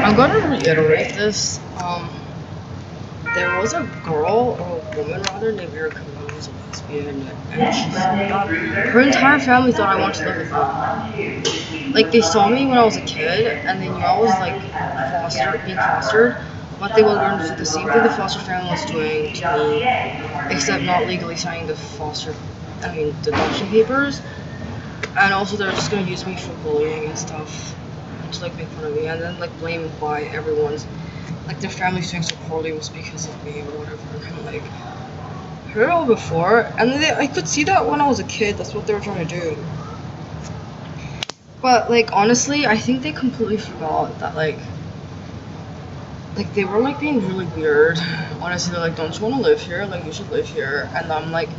I'm gonna reiterate this. There was a girl, or a woman rather, named Erica who was a lesbian, and she said that her entire family thought I wanted to live with them. Like, they saw me when I was a kid, and they knew I was, like, being fostered, but they were going to do the same thing the foster family was doing to me, except not legally signing the adoption papers, and also they're just gonna use me for bullying and stuff, and to, like, make fun of me, and then, like, blame why everyone's like their family's doing so poorly was because of me or whatever. And like heard it all before, and I could see that when I was a kid. That's what they were trying to do. But like honestly, I think they completely forgot that like they were like being really weird. Honestly, they're like, "Don't you want to live here? Like you should live here." And I'm like,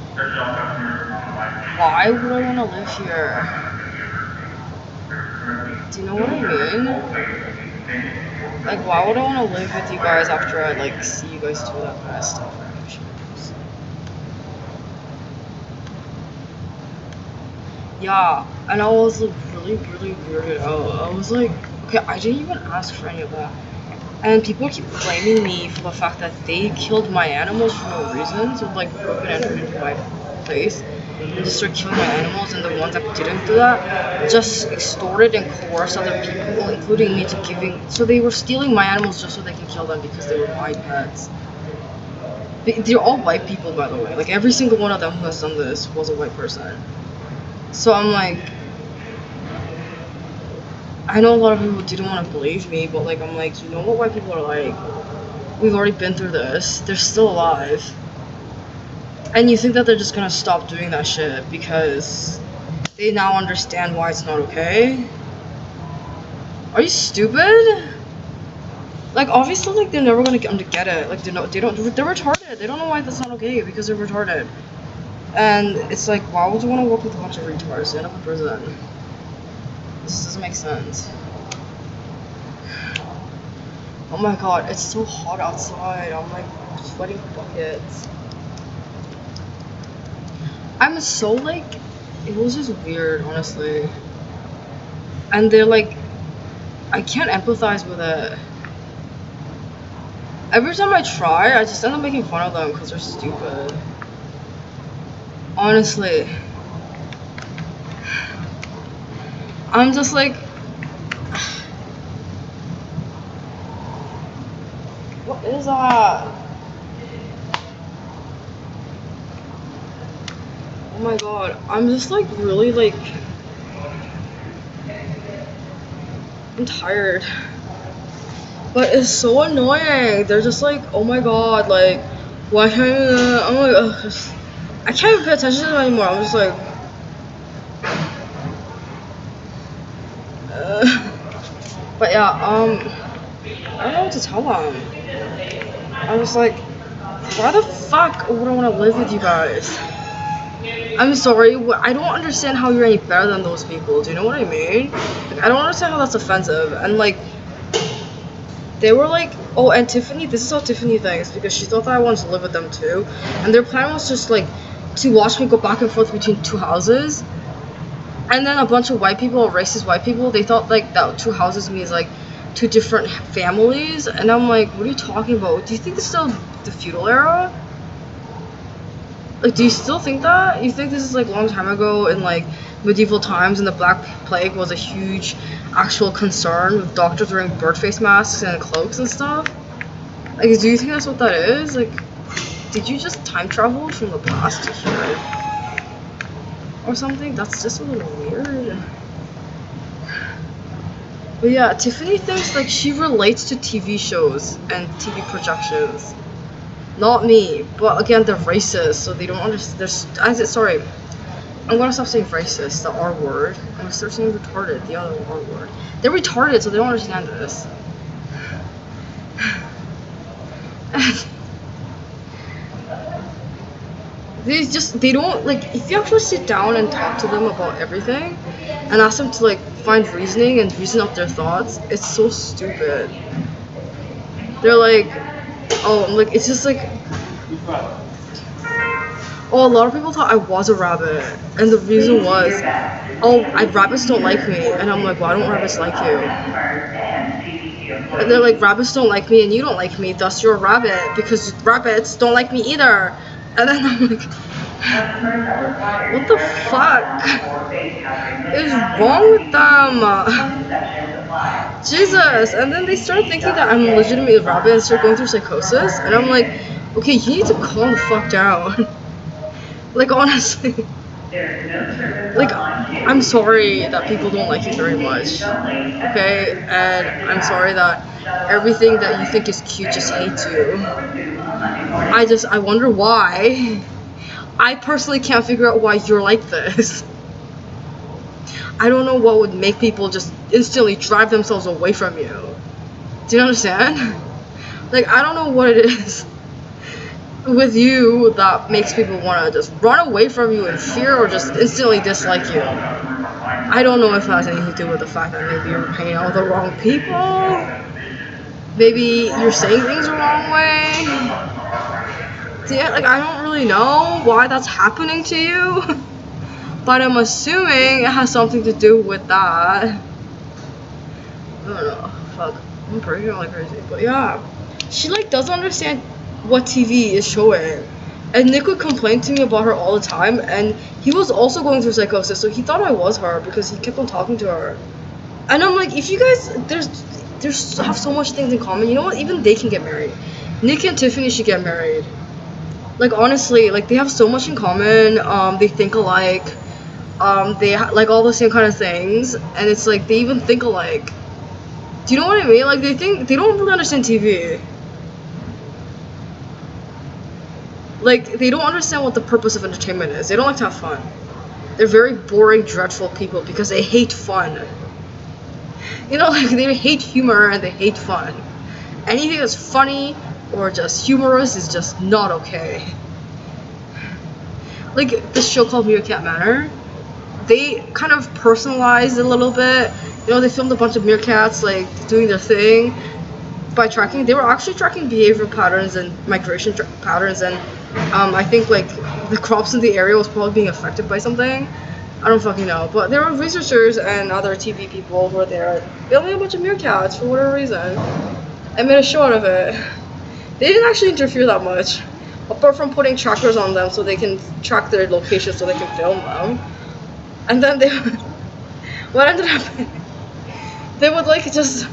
why would I want to live here? Do you know what I mean? Like, why would I want to live with you guys after I like see you guys do that kind of stuff? Yeah, and I was like really, really weirded out. I was like, okay, I didn't even ask for any of that. And people keep blaming me for the fact that they killed my animals for no reason. So like broke and entered into my place and just started killing my animals, and the ones that didn't do that just extorted and coerced other people, including me, to giving. So they were stealing my animals just so they can kill them because they were my pets. They're all white people, by the way. Like every single one of them who has done this was a white person. So I'm like, I know a lot of people didn't want to believe me, but like I'm like, you know what white people are like? We've already been through this. They're still alive. And you think that they're just gonna stop doing that shit because they now understand why it's not okay? Are you stupid? Like obviously like they're never gonna get it. Like they're retarded. They don't know why that's not okay because they're retarded. And it's like, why would you want to work with a bunch of retards? They end up in prison. This doesn't make sense. Oh my god, it's so hot outside. I'm like sweating buckets. I'm so like, it was just weird, honestly. And they're like, I can't empathize with it. Every time I try, I just end up making fun of them because they're stupid. Honestly. I'm just like, what is that? Oh my god, I'm just like really like, I'm tired. But it's so annoying. They're just like, oh my god, like, why can't you, I'm like, ugh, I can't even pay attention to them anymore. I'm just like, but yeah, I don't know what to tell them. I was like, why the fuck would I want to live with you guys? I'm sorry, I don't understand how you're any better than those people. Do you know what I mean? Like, I don't understand how that's offensive. And like, they were like, oh, and Tiffany, this is how Tiffany thinks, because she thought that I wanted to live with them too. And their plan was just like to watch me go back and forth between two houses. And then a bunch of white people, or racist white people, they thought like that two houses means like two different families. And I'm like, what are you talking about? Do you think this is still the feudal era? Like, do you still think that? You think this is like a long time ago in like medieval times, and the Black Plague was a huge actual concern with doctors wearing bird face masks and cloaks and stuff? Like, do you think that's what that is? Like, did you just time travel from the past to here? Or something? That's just a little weird. But yeah, Tiffany thinks like she relates to TV shows and TV projections. Not me, but again, they're racist, so they don't understand. Sorry, I'm gonna stop saying racist, the R word. I'm gonna start saying retarded, the other R word. They're retarded, so they don't understand this. They don't, like, if you actually sit down and talk to them about everything and ask them to, like, find reasoning and reason up their thoughts, it's so stupid. They're like, oh, like, it's just like, oh, a lot of people thought I was a rabbit, and the reason was, oh, rabbits don't like me, and I'm like, why don't rabbits like you? And they're like, rabbits don't like me and you don't like me, thus you're a rabbit because rabbits don't like me either. And then I'm like, what the fuck is wrong with them? Jesus. And then they start thinking that I'm legitimately a rabbit and start going through psychosis. And I'm like, okay, you need to calm the fuck down. Like, honestly. Like, I'm sorry that people don't like you very much. Okay? And I'm sorry that everything that you think is cute just hates you. I wonder why. I personally can't figure out why you're like this. I don't know what would make people just instantly drive themselves away from you. Do you understand? Like, I don't know what it is with you that makes people want to just run away from you in fear or just instantly dislike you. I don't know if it has anything to do with the fact that maybe you're hanging out with the wrong people. Maybe you're saying things the wrong way. Yeah, like, I don't really know why that's happening to you. But I'm assuming it has something to do with that. I don't know. Fuck. I'm breaking out like crazy. But yeah. She like doesn't understand what TV is showing. And Nick would complain to me about her all the time, and he was also going through psychosis, so he thought I was her because he kept on talking to her. And I'm like, if you guys there's have so much things in common, you know what? Even they can get married. Nick and Tiffany should get married. Like, honestly, like, they have so much in common. They think alike. They like all the same kind of things, and it's like they even think alike. Do you know what I mean? Like, they don't really understand TV. Like, they don't understand what the purpose of entertainment is. They don't like to have fun. They're very boring, dreadful people because they hate fun. You know, like, they hate humor and they hate fun. Anything that's funny or just humorous is just not okay. Like, this show called Meerkat Manor, they kind of personalized it a little bit. You know, they filmed a bunch of meerkats, like, doing their thing by tracking. They were actually tracking behavioral patterns and migration patterns, and I think, like, the crops in the area was probably being affected by something. I don't fucking know. But there were researchers and other TV people who were there filming a bunch of meerkats for whatever reason and made a show out of it. They didn't actually interfere that much, apart from putting trackers on them so they can track their location so they can film them. And then they, what ended up happening, they would like just,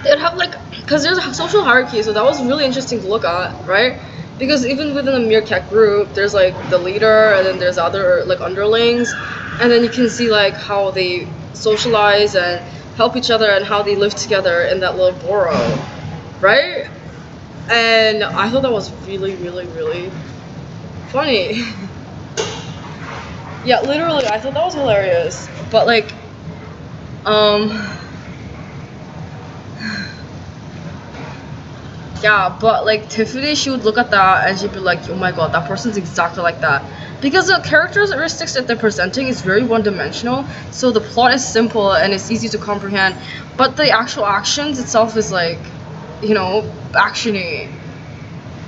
they'd have like, because there's a social hierarchy, so that was really interesting to look at, right? Because even within a meerkat group, there's like the leader, and then there's other like underlings, and then you can see like how they socialize and help each other and how they live together in that little burrow, right? And I thought that was really, really, really funny. Yeah, literally, I thought that was hilarious. But like, yeah, but like Tiffany, she would look at that and she'd be like, oh my god, that person's exactly like that. Because the characteristics that they're presenting is very one-dimensional, so the plot is simple and it's easy to comprehend, but the actual actions itself is like, you know, actiony.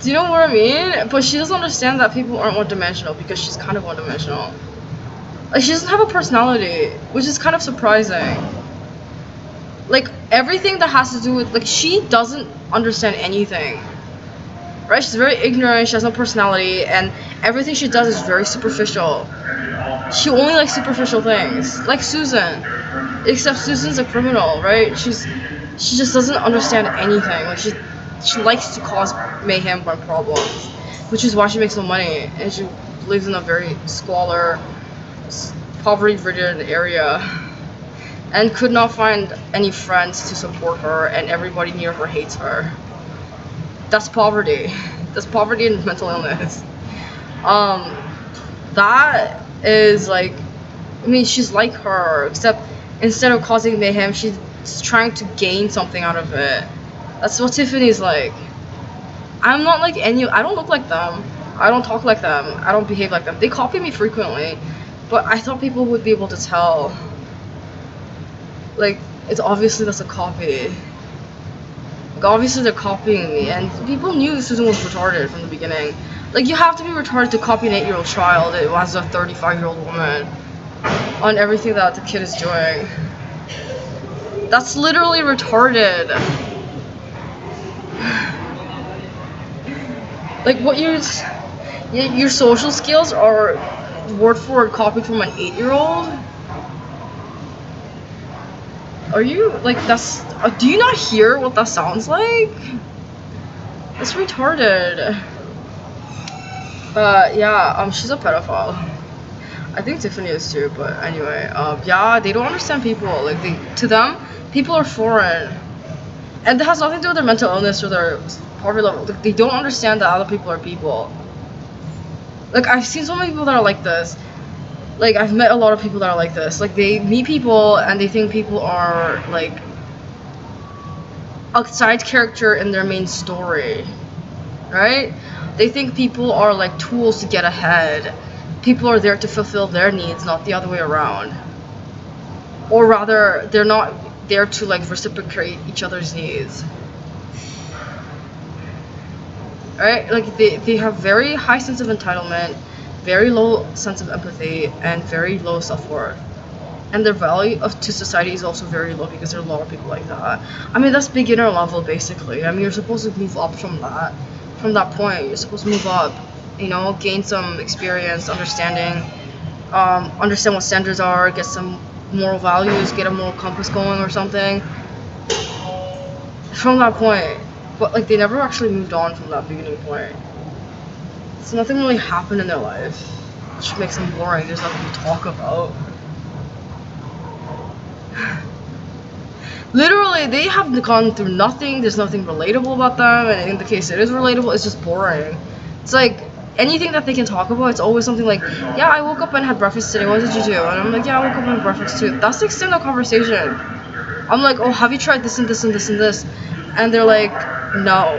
Do you know what I mean? But she doesn't understand that people aren't one-dimensional because she's kind of one-dimensional. Like, she doesn't have a personality, which is kind of surprising. Like, everything that has to do with, like, she doesn't understand anything. Right? She's very ignorant, she has no personality, and everything she does is very superficial. She only likes superficial things. Like Susan. Except Susan's a criminal, right? She just doesn't understand anything. Like, she likes to cause mayhem and problems, which is why she makes no money, and she lives in a very squalor, poverty-ridden area, and could not find any friends to support her, and everybody near her hates her. That's poverty. That's poverty and mental illness. That is like, I mean, she's like her, except instead of causing mayhem, she's trying to gain something out of it. That's what Tiffany's like. I'm not like I don't look like them. I don't talk like them. I don't behave like them. They copy me frequently, but I thought people would be able to tell. Like, it's obviously that's a copy. Like, obviously they're copying me, and people knew Susan was retarded from the beginning. Like, you have to be retarded to copy an 8-year-old child as a 35-year-old woman on everything that the kid is doing. That's literally retarded. Like what your social skills are word for word copied from an 8-year-old? Are you like that's? Do you not hear what that sounds like? It's retarded. But yeah, she's a pedophile. I think Tiffany is too. But anyway, yeah, they don't understand people. Like to them, people are foreign, and it has nothing to do with their mental illness or their poverty level. Like, they don't understand that other people are people. Like I've seen so many people that are like this. Like I've met a lot of people that are like this. Like they meet people and they think people are like a side character in their main story, right? They think people are like tools to get ahead. People are there to fulfill their needs, not the other way around. Or rather, they're not there to like reciprocate each other's needs. Right? Like they have very high sense of entitlement, very low sense of empathy, and very low self-worth. And their value to society is also very low because there are a lot of people like that. I mean, that's beginner level basically. I mean, you're supposed to move up from that. From that point, you're supposed to move up. You know, gain some experience, understanding, understand what standards are, get some moral values, get a moral compass going or something. From that point, but like they never actually moved on from that beginning point. So nothing really happened in their life, which makes them boring. There's nothing to talk about. Literally, they have gone through nothing. There's nothing relatable about them, and in the case it is relatable, it's just boring. It's like anything that they can talk about, it's always something like, yeah, I woke up and had breakfast today. What did you do? And I'm like, yeah, I woke up and had breakfast too. That's the extent of conversation. I'm like, oh, have you tried this and this and this and this? And they're like, no.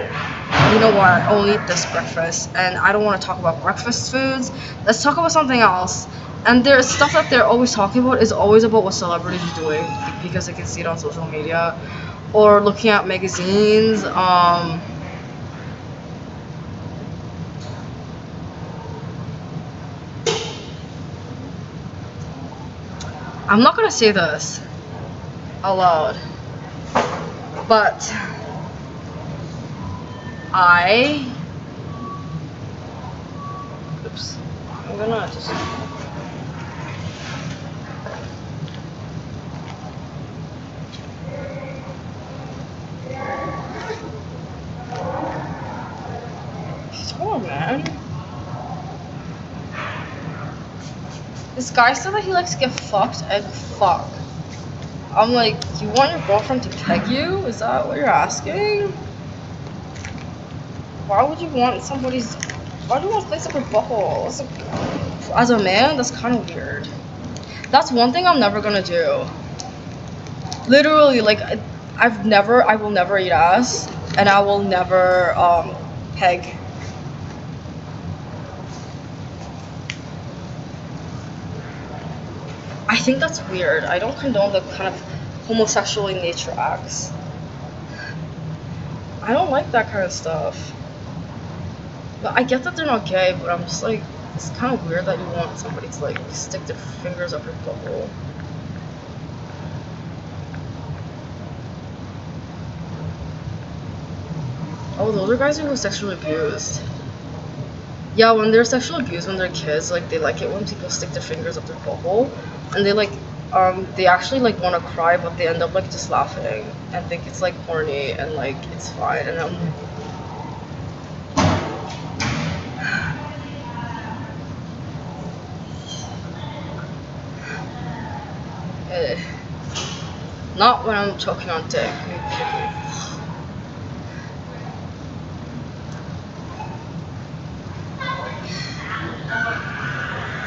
You know what? I only eat this breakfast, and I don't want to talk about breakfast foods. Let's talk about something else. And there's stuff that they're always talking about is always about what celebrities are doing because they can see it on social media or looking at magazines. I'm not gonna say this out loud, but oops, I'm gonna just. Come on, man. This guy said that he likes to get fucked and fuck. I'm like, you want your girlfriend to peg you? Is that what you're asking? Why would you want somebody's... Why do you want to place up your butthole? As a man, that's kind of weird. That's one thing I'm never gonna do. Literally, like, I will never eat ass, and I will never, peg. I think that's weird. I don't condone the kind of homosexual in nature acts. I don't like that kind of stuff. But I get that they're not gay, but I'm just like, it's kind of weird that you want somebody to like stick their fingers up your butthole. Oh, those are guys who were sexually abused. Yeah, when they're sexually abused when they're kids, like they like it when people stick their fingers up their butthole, and they like, they actually like want to cry, but they end up like just laughing and think it's like horny and like it's fine. And I'm not when I'm choking on dick.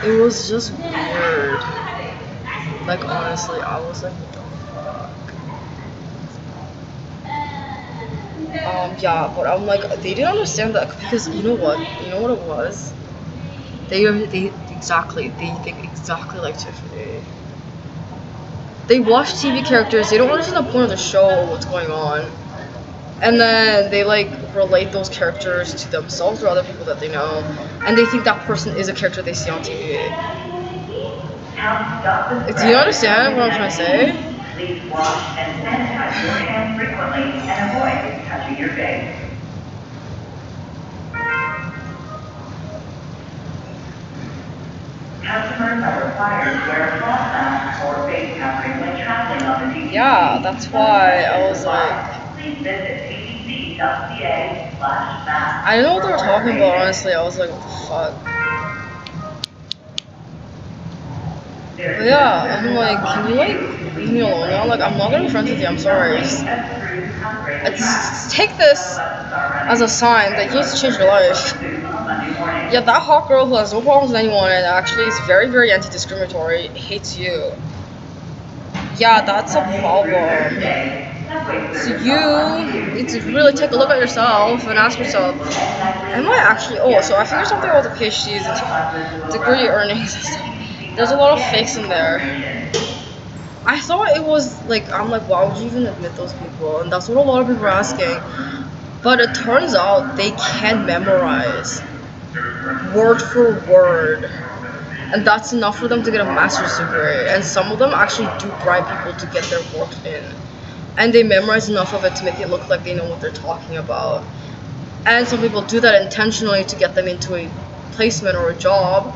It was just weird. Like honestly, I was like, what the fuck? Yeah, but I'm like, they didn't understand that because you know what it was? They think exactly like Tiffany. They watch TV characters, they don't understand the point of the show or what's going on. And then they like relate those characters to themselves or other people that they know. And they think that person is a character they see on TV. Like, do you understand what I'm trying to say? Please wash and sanitize your hands frequently and avoid touching your face. Customers are required to wear a cloth mask or face covering when traveling on the DTC. Yeah, that's why I was like, Please visit ttc.ca/mask. I didn't know what they were talking about, honestly. I was like, what the fuck? But yeah, I'm like, can you like leave me alone now? Like, I'm not gonna be friends with you, I'm sorry. Just take this as a sign that you need to change your life. Yeah, that hot girl who has no problems with anyone and actually is very, very anti-discriminatory hates you. Yeah, that's a problem. So you need to really take a look at yourself and ask yourself, am I actually, so I figured something about the PhDs and degree earnings and stuff. There's a lot of fakes in there. I thought it was like, I'm like, why would you even admit those people? And that's what a lot of people are asking. But it turns out they can memorize word for word. And that's enough for them to get a master's degree. And some of them actually do bribe people to get their work in. And they memorize enough of it to make it look like they know what they're talking about. And some people do that intentionally to get them into a placement or a job,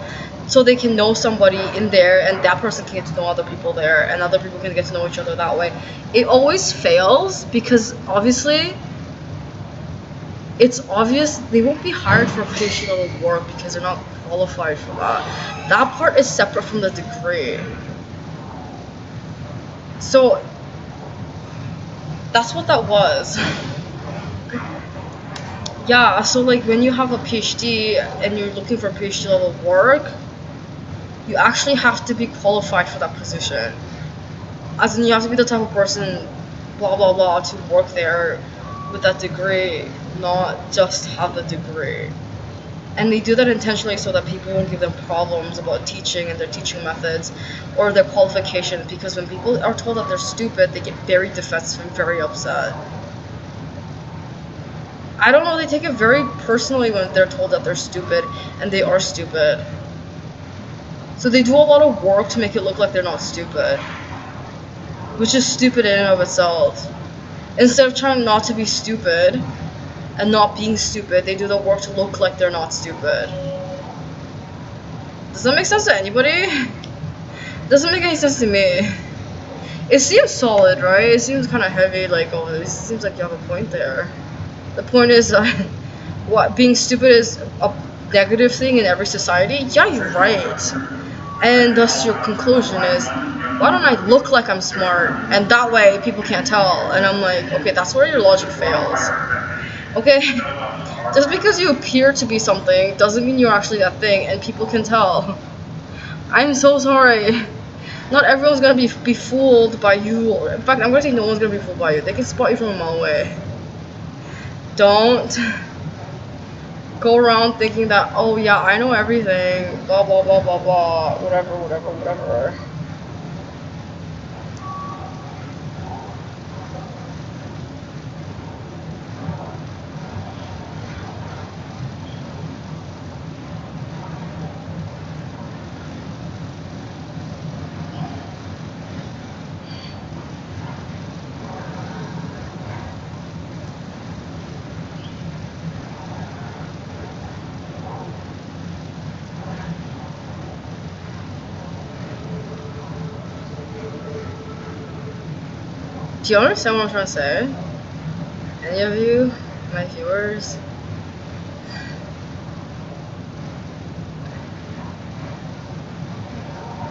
so they can know somebody in there and that person can get to know other people there and other people can get to know each other that way. It always fails because obviously it's obvious they won't be hired for PhD level work because they're not qualified for that. That part is separate from the degree. So that's what that was. Yeah, so like when you have a PhD and you're looking for PhD level work, you actually have to be qualified for that position. As in, you have to be the type of person, blah blah blah, to work there with that degree, not just have the degree. And they do that intentionally so that people won't give them problems about teaching and their teaching methods or their qualifications, because when people are told that they're stupid, they get very defensive and very upset. I don't know, they take it very personally when they're told that they're stupid, and they are stupid. So they do a lot of work to make it look like they're not stupid, which is stupid in and of itself. Instead of trying not to be stupid and not being stupid, they do the work to look like they're not stupid. Does that make sense to anybody? Doesn't make any sense to me. It seems solid, right? It seems kind of heavy, like, oh, it seems like you have a point there. The point is, what, being stupid is a negative thing in every society? Yeah, you're right. And thus your conclusion is, why don't I look like I'm smart? And that way people can't tell. And I'm like, okay, that's where your logic fails. Okay? Just because you appear to be something doesn't mean you're actually that thing, and people can tell. I'm so sorry. Not everyone's gonna be fooled by you. In fact, I'm gonna say no one's gonna be fooled by you. They can spot you from a mile away. Don't go around thinking that, oh yeah, I know everything, blah blah blah blah blah, whatever, whatever, whatever. Do you understand what I'm trying to say? Any of you? My viewers?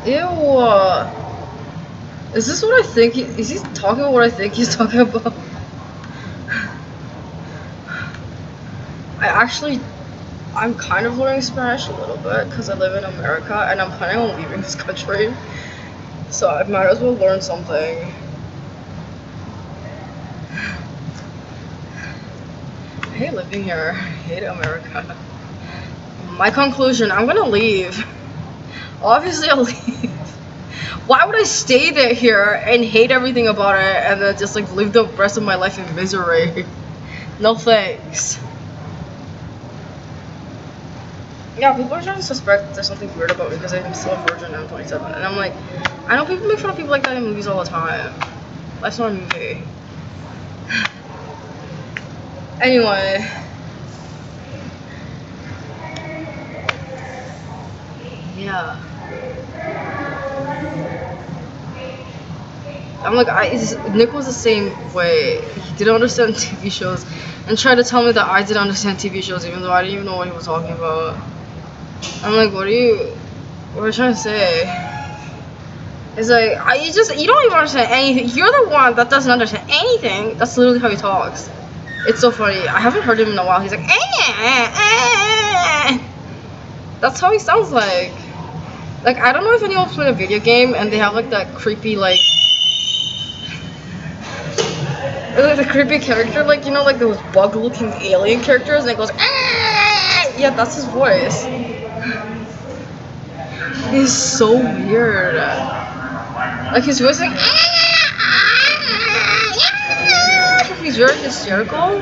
Ew. Is this what I think? Is he talking about what I think he's talking about? I'm kind of learning Spanish a little bit because I live in America and I'm planning on leaving this country. So I might as well learn something. I hate living here. I hate America. My conclusion, I'm gonna leave. Obviously I'll leave. Why would I stay there here and hate everything about it and then just like live the rest of my life in misery? No thanks. Yeah, people are trying to suspect there's something weird about me because I'm still a virgin and I'm 27. And I'm like, I know people make fun of people like that in movies all the time. Life's not a movie. Anyway. Yeah. I'm like, Nick was the same way. He didn't understand TV shows and tried to tell me that I didn't understand TV shows even though I didn't even know what he was talking about. I'm like, what are you trying to say? It's like, you don't even understand anything. You're the one that doesn't understand anything. That's literally how he talks. It's so funny. I haven't heard him in a while. He's like, That's how he sounds like. Like, I don't know if anyone's played a video game and they have like that creepy like the creepy character, like, you know, like those bug-looking alien characters, and it goes, yeah, that's his voice. He's so weird. Like, his voice, like, he's very hysterical.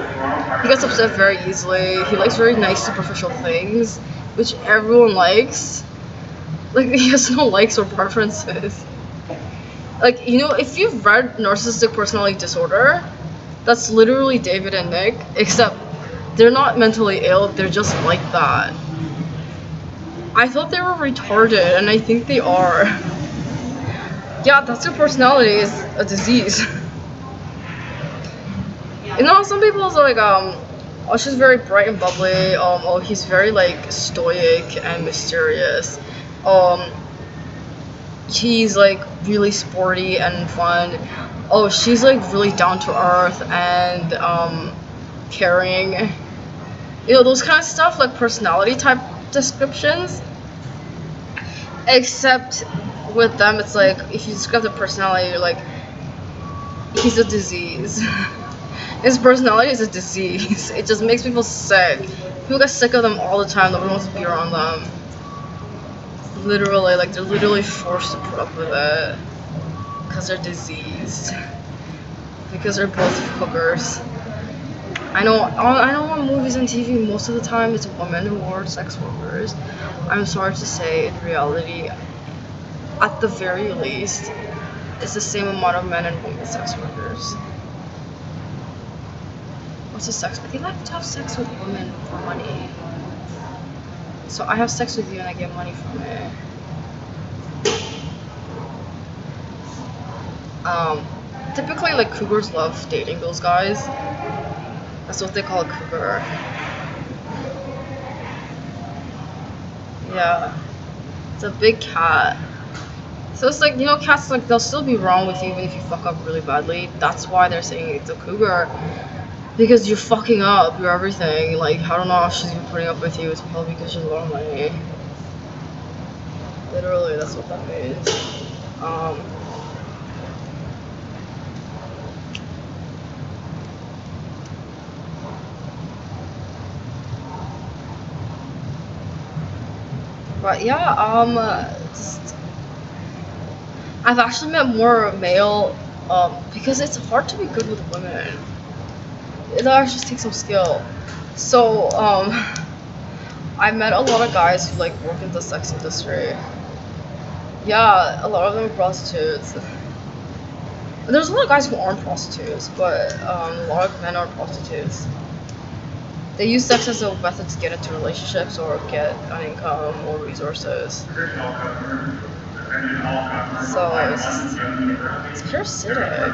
He gets upset very easily. He likes very nice, superficial things, which everyone likes. Like, he has no likes or preferences. Like, you know, if you've read Narcissistic Personality Disorder, that's literally David and Nick, except they're not mentally ill, they're just like that. I thought they were retarded, and I think they are. Yeah, that's their personality, is a disease. You know, some people are like, oh, she's very bright and bubbly, oh, he's very, like, stoic and mysterious, he's, like, really sporty and fun, oh, she's, like, really down to earth and, caring. You know, those kind of stuff, like personality type descriptions. Except with them, it's like, if you describe the personality, you're like, he's a disease. His personality is a disease. It just makes people sick. People get sick of them all the time. Nobody wants to be around them. Literally, like, they're literally forced to put up with it. Because they're diseased. Because they're both hookers. I know on movies and TV, most of the time it's women who are sex workers. I'm sorry to say, in reality, at the very least, it's the same amount of men and women sex workers. What's a sex? They like to have sex with women for money. So I have sex with you and I get money from it. Typically, like, cougars love dating those guys. That's what they call a cougar. Yeah. It's a big cat. So it's like, you know, cats, like, they'll still be wrong with you even if you fuck up really badly. That's why they're saying it's a cougar. Because you're fucking up, you're everything. Like, I don't know if she's even putting up with you. It's probably because she's a lot of money. Literally, that's what that means. But yeah, I've actually met more male, because it's hard to be good with women. It actually takes some skill. So, I met a lot of guys who, like, work in the sex industry. Yeah, a lot of them are prostitutes. There's a lot of guys who aren't prostitutes, but a lot of men are prostitutes. They use sex as a method to get into relationships or get an income or resources. So it's parasitic.